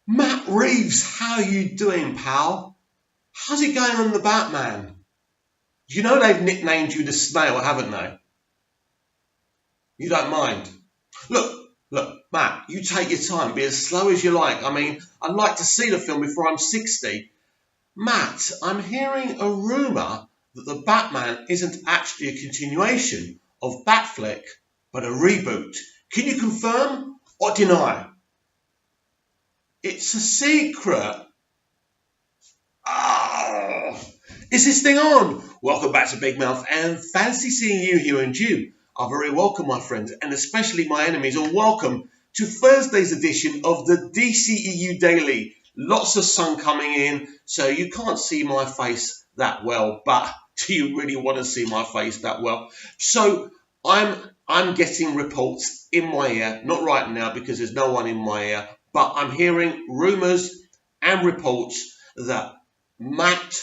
Matt Reeves, how you doing, pal? How's it going on the Batman? You know they've nicknamed you the Snail, haven't they? You don't mind. Look, Matt, you take your time, be as slow as you like. I mean, I'd like to see the film before I'm 60. Matt, I'm hearing a rumour that the Batman isn't actually a continuation of Batfleck, but a reboot. Can you confirm or deny? It's a secret. Oh, is this thing on? Welcome back to Big Mouth, and fancy seeing you here, and you are very welcome, my friends, and especially my enemies are welcome to Thursday's edition of the dceu Daily. Lots of sun coming in, so you can't see my face that well, but do you really want to see my face that well? So I'm getting reports in my ear, not right now because there's no one in my ear, but I'm hearing rumours and reports that Matt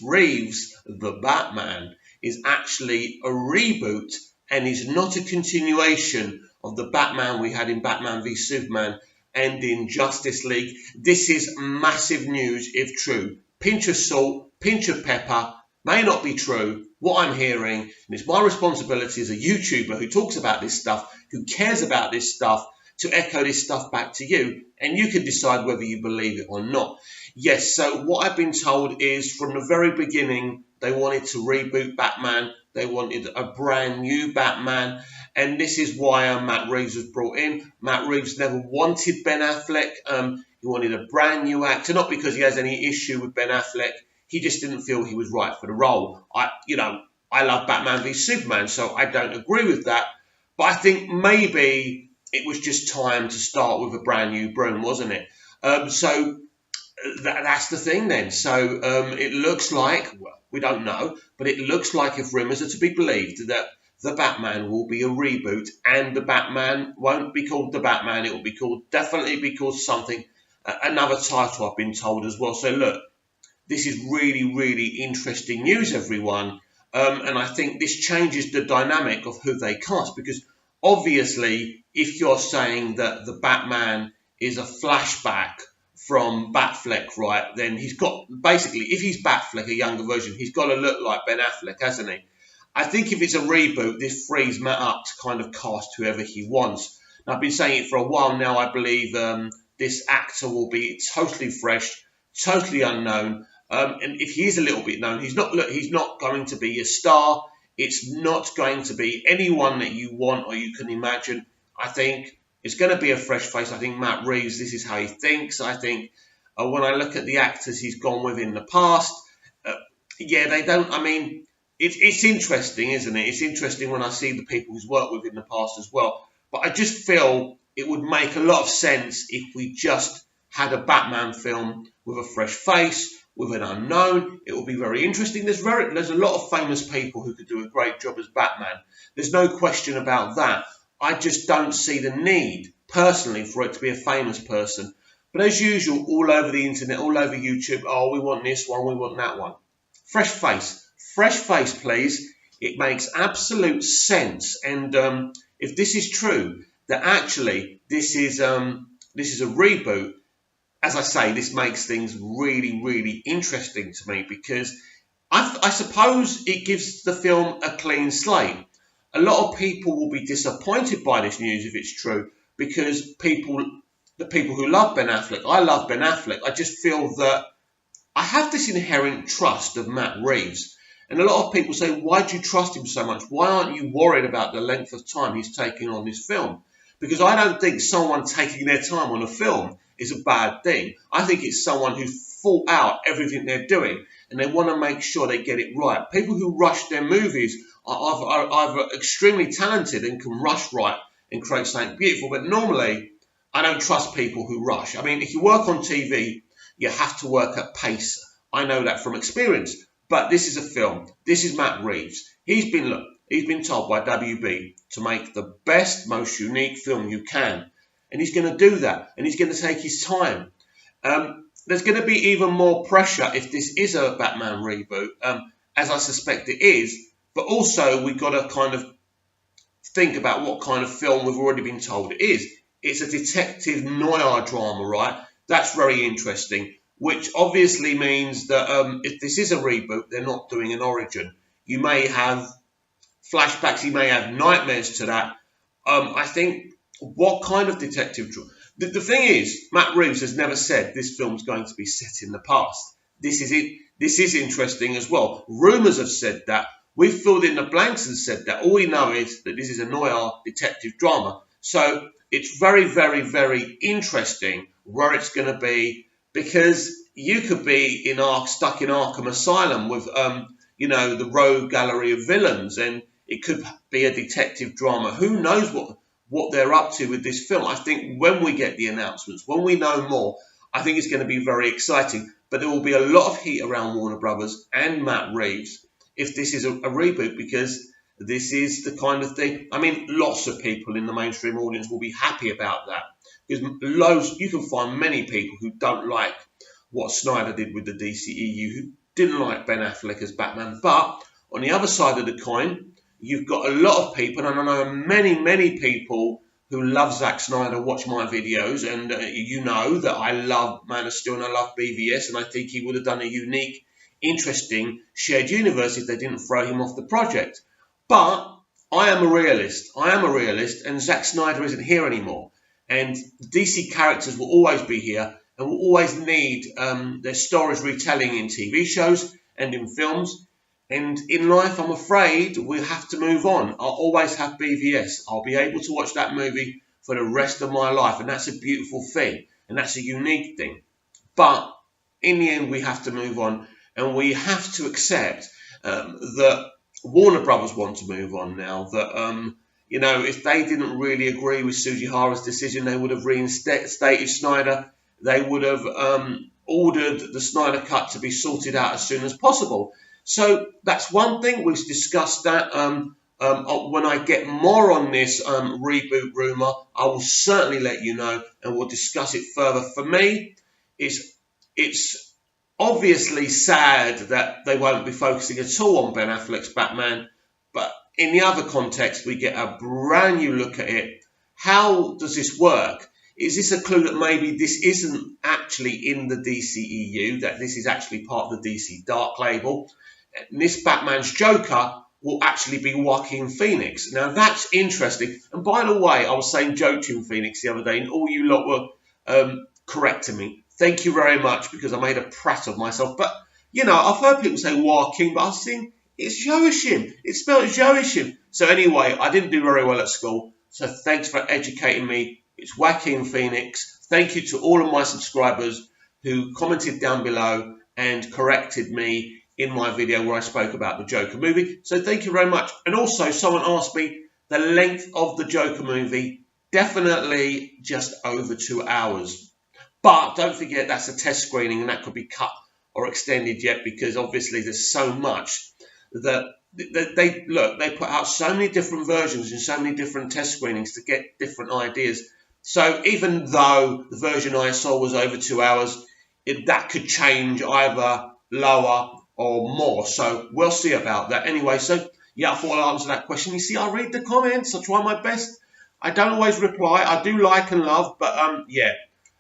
Reeves, the Batman, is actually a reboot and is not a continuation of the Batman we had in Batman v Superman and in Justice League. This is massive news if true. Pinch of salt, pinch of pepper, may not be true. What I'm hearing, and it's my responsibility as a YouTuber who talks about this stuff, who cares about this stuff, to echo this stuff back to you, and you can decide whether you believe it or not. Yes, so what I've been told is from the very beginning, they wanted to reboot Batman. They wanted a brand new Batman, and this is why Matt Reeves was brought in. Matt Reeves never wanted Ben Affleck. He wanted a brand new actor, not because he has any issue with Ben Affleck. He just didn't feel he was right for the role. I love Batman v Superman, so I don't agree with that. But I think maybe it was just time to start with a brand new broom, wasn't it? So that's the thing then. So it looks like, well, we don't know, but it looks like if rumours are to be believed that the Batman will be a reboot and the Batman won't be called the Batman. It will be called, definitely be called something, another title I've been told as well. So look, this is really, really interesting news, everyone. And I think this changes the dynamic of who they cast because obviously, if you're saying that the Batman is a flashback from Batfleck, right, then he's got, basically, if he's Batfleck, a younger version, he's got to look like Ben Affleck, hasn't he? I think if it's a reboot, this frees Matt up to kind of cast whoever he wants. Now, I've been saying it for a while now. I believe this actor will be totally fresh, totally unknown. And if he is a little bit known, he's not going to be a star. It's not going to be anyone that you want or you can imagine. I think it's going to be a fresh face. I think Matt Reeves, this is how he thinks. I think when I look at the actors he's gone with in the past, they don't, I mean, it's interesting, isn't it? It's interesting when I see the people he's worked with in the past as well. But I just feel it would make a lot of sense if we just had a Batman film with a fresh face, with an unknown. It will be very interesting. There's a lot of famous people who could do a great job as Batman. There's no question about that. I just don't see the need, personally, for it to be a famous person. But as usual, all over the internet, all over YouTube, oh, we want this one, we want that one. Fresh face, please. It makes absolute sense. And if this is true, that actually this is a reboot, as I say, this makes things really, really interesting to me because I suppose it gives the film a clean slate. A lot of people will be disappointed by this news if it's true because the people who love Ben Affleck, I love Ben Affleck. I just feel that I have this inherent trust of Matt Reeves. And a lot of people say, why do you trust him so much? Why aren't you worried about the length of time he's taking on this film? Because I don't think someone taking their time on a film is a bad thing. I think it's someone who's thought out everything they're doing and they want to make sure they get it right. People who rush their movies are either extremely talented and can rush right and create something beautiful, but normally I don't trust people who rush. I mean, if you work on TV, you have to work at pace. I know that from experience, but this is a film. This is Matt Reeves. He's been told by WB to make the best, most unique film you can. And he's going to do that. And he's going to take his time. There's going to be even more pressure if this is a Batman reboot, as I suspect it is. But also, we've got to kind of think about what kind of film we've already been told it is. it's a detective noir drama, right? That's very interesting, which obviously means that if this is a reboot, they're not doing an origin. You may have flashbacks, you may have nightmares to that. I think, what kind of detective drama? The thing is, Matt Reeves has never said this film's going to be set in the past. This is it. This is interesting as well. Rumours have said that. We've filled in the blanks and said that. All we know is that this is a noir detective drama. So it's very, very, very interesting where it's going to be, because you could be stuck in Arkham Asylum with, the rogue gallery of villains, and it could be a detective drama. Who knows what they're up to with this film? I think when we get the announcements, when we know more, I think it's going to be very exciting. But there will be a lot of heat around Warner Brothers and Matt Reeves if this is a reboot, because this is the kind of thing. I mean, lots of people in the mainstream audience will be happy about that, because you can find many people who don't like what Snyder did with the DCEU, who didn't like Ben Affleck as Batman. But on the other side of the coin, you've got a lot of people, and I know many, many people who love Zack Snyder, watch my videos, and you know that I love Man of Steel and I love BVS, and I think he would have done a unique, interesting shared universe if they didn't throw him off the project. But I am a realist. And Zack Snyder isn't here anymore. And DC characters will always be here and will always need their stories retelling in TV shows and in films. And in life, I'm afraid we'll have to move on. I'll always have BVS. I'll be able to watch that movie for the rest of my life. And that's a beautiful thing. And that's a unique thing. But in the end, we have to move on. And we have to accept that Warner Brothers want to move on now. That, if they didn't really agree with Sugihara's decision, they would have reinstated Snyder. They would have ordered the Snyder Cut to be sorted out as soon as possible. So that's one thing. We've discussed that. When I get more on this reboot rumour, I will certainly let you know, and we'll discuss it further. For me, it's obviously sad that they won't be focusing at all on Ben Affleck's Batman, but in the other context, we get a brand new look at it. How does this work? Is this a clue that maybe this isn't actually in the DCEU, that this is actually part of the DC Dark label? And this Batman's Joker will actually be Joaquin Phoenix. Now, that's interesting. And by the way, I was saying Joaquin Phoenix the other day, and all you lot were correcting me. Thank you very much, because I made a prat of myself. But, I've heard people say Joaquin, but I was thinking, it's Joachim. It's spelled Joachim. So anyway, I didn't do very well at school. So thanks for educating me. It's Joaquin Phoenix. Thank you to all of my subscribers who commented down below and corrected me in my video where I spoke about the Joker movie. So thank you very much. And also, someone asked me the length of the Joker movie. Definitely just over 2 hours. But don't forget, that's a test screening, and that could be cut or extended yet, because obviously there's so much that they put out so many different versions and so many different test screenings to get different ideas. So even though the version I saw was over 2 hours, that could change either lower or more. So we'll see about that. Anyway, so yeah, I thought I'd answer that question. You see, I read the comments. I try my best. I don't always reply. I do like and love, but yeah,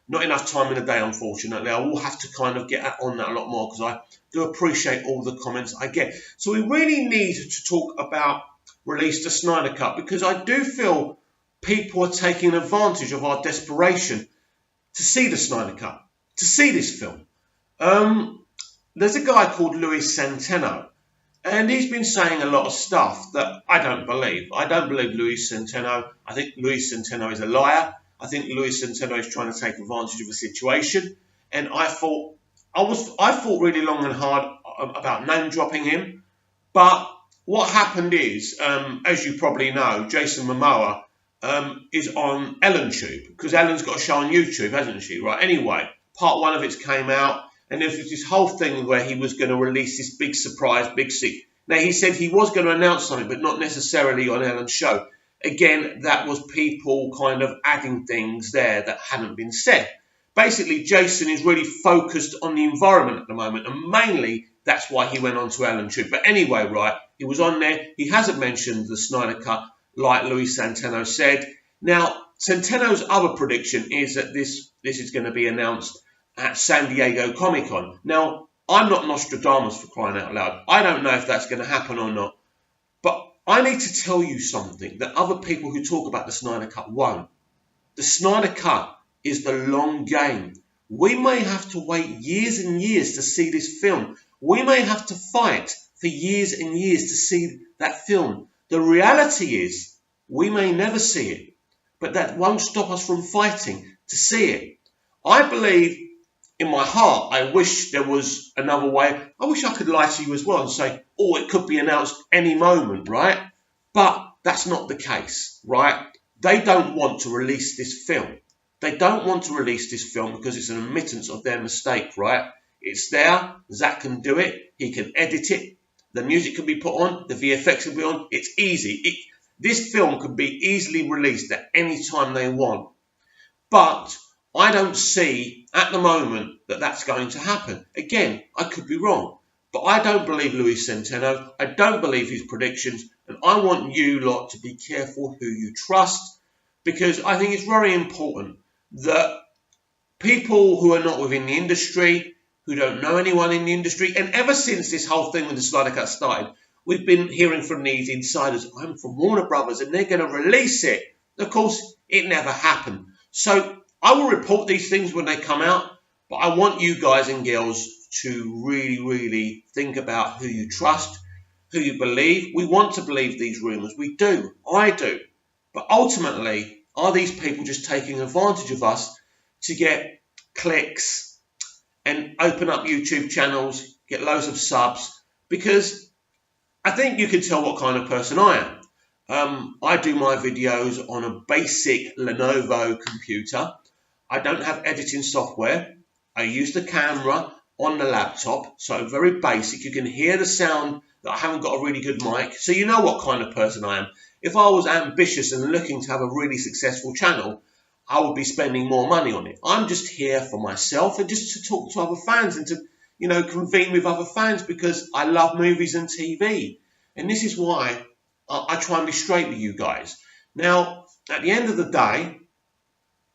not enough time in the day, unfortunately. I will have to kind of get on that a lot more, because I do appreciate all the comments I get. So we really need to talk about release the Snyder Cut, because I do feel people are taking advantage of our desperation to see the Snyder Cut, to see this film. There's a guy called Luis Centeno, and he's been saying a lot of stuff that I don't believe. I don't believe Luis Centeno. I think Luis Centeno is a liar. I think Luis Centeno is trying to take advantage of the situation. And I thought really long and hard about name dropping him. But what happened is, as you probably know, Jason Momoa is on Ellen Tube, because Ellen's got a show on YouTube, hasn't she? Right. Anyway, part one of it came out. And there was this whole thing where he was going to release this big surprise, big secret. Now, he said he was going to announce something, but not necessarily on Ellen's show. Again, that was people kind of adding things there that hadn't been said. Basically, Jason is really focused on the environment at the moment, and mainly that's why he went on to Ellen Tube. But anyway, right, he was on there. He hasn't mentioned the Snyder Cut, like Luis Centeno said. Now, Centeno's other prediction is that this is going to be announced at San Diego Comic-Con. Now, I'm not Nostradamus, for crying out loud. I don't know if that's going to happen or not. But I need to tell you something that other people who talk about the Snyder Cut won't. The Snyder Cut is the long game. We may have to wait years and years to see this film. We may have to fight for years and years to see that film. The reality is, we may never see it, but that won't stop us from fighting to see it. I believe in my heart, I wish there was another way. I wish I could lie to you as well and say, oh, it could be announced any moment, right? But that's not the case, right? They don't want to release this film. They don't want to release this film because it's an admittance of their mistake, right? It's there. Zack can do it. He can edit it. The music can be put on. The VFX can be on. It's easy. This film can be easily released at any time they want. But I don't see at the moment that that's going to happen. Again, I could be wrong. But I don't believe Luis Centeno. I don't believe his predictions. And I want you lot to be careful who you trust. Because I think it's very important that people who are not within the industry, who don't know anyone in the industry, and ever since this whole thing with the Snyder Cut started, we've been hearing from these insiders, I'm from Warner Brothers, and they're going to release it. Of course, it never happened. So I will report these things when they come out, but I want you guys and girls to really, really think about who you trust, who you believe. We want to believe these rumours. We do. I do. But ultimately, are these people just taking advantage of us to get clicks and open up YouTube channels, get loads of subs? Because I think you can tell what kind of person I am. I do my videos on a basic Lenovo computer. I don't have editing software. I use the camera on the laptop, so very basic. You can hear the sound that I haven't got a really good mic, so you know what kind of person I am. If I was ambitious and looking to have a really successful channel, I would be spending more money on it. I'm just here for myself and just to talk to other fans and to, convene with other fans because I love movies and TV. And this is why I try and be straight with you guys. Now, at the end of the day,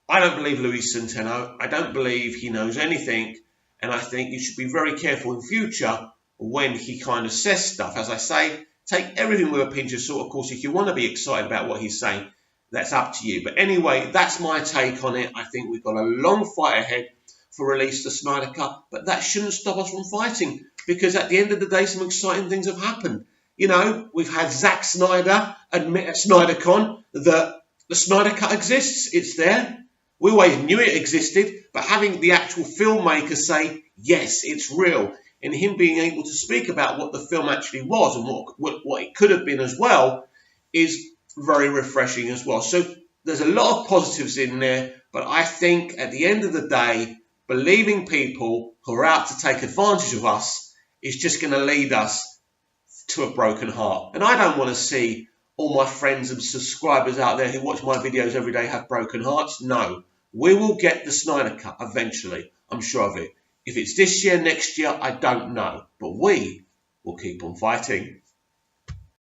I don't believe Luis Centeno. I don't believe he knows anything. And I think you should be very careful in future when he kind of says stuff. As I say, take everything with a pinch of salt. Of course, if you want to be excited about what he's saying, that's up to you. But anyway, that's my take on it. I think we've got a long fight ahead for release the Snyder Cut, but that shouldn't stop us from fighting because at the end of the day, some exciting things have happened. We've had Zack Snyder admit at SnyderCon that the Snyder Cut exists. It's there. We always knew it existed, but having the actual filmmaker say, yes, it's real, and him being able to speak about what the film actually was and what it could have been as well is very refreshing as well. So there's a lot of positives in there, but I think at the end of the day, believing people who are out to take advantage of us is just going to lead us to a broken heart. And I don't want to see all my friends and subscribers out there who watch my videos every day have broken hearts. No, we will get the Snyder Cut eventually. I'm sure of it. If it's this year, next year, I don't know. But we will keep on fighting.